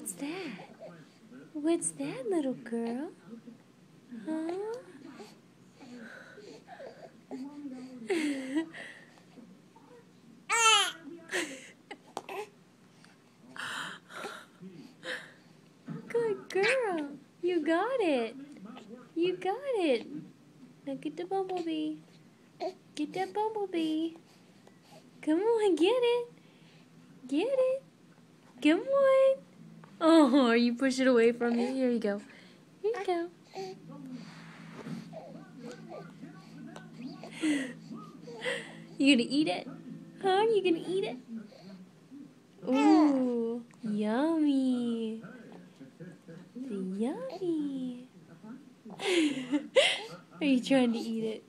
What's that? What's that, little girl? Huh? Good girl. You got it. You got it. Now get the bumblebee. Get that bumblebee. Come on, get it. Get it. Come on. Oh, you push it away from you. Here you go. Here you go. You gonna eat it? Huh? You gonna eat it? Ooh, yummy. Yummy. Are you trying to eat it?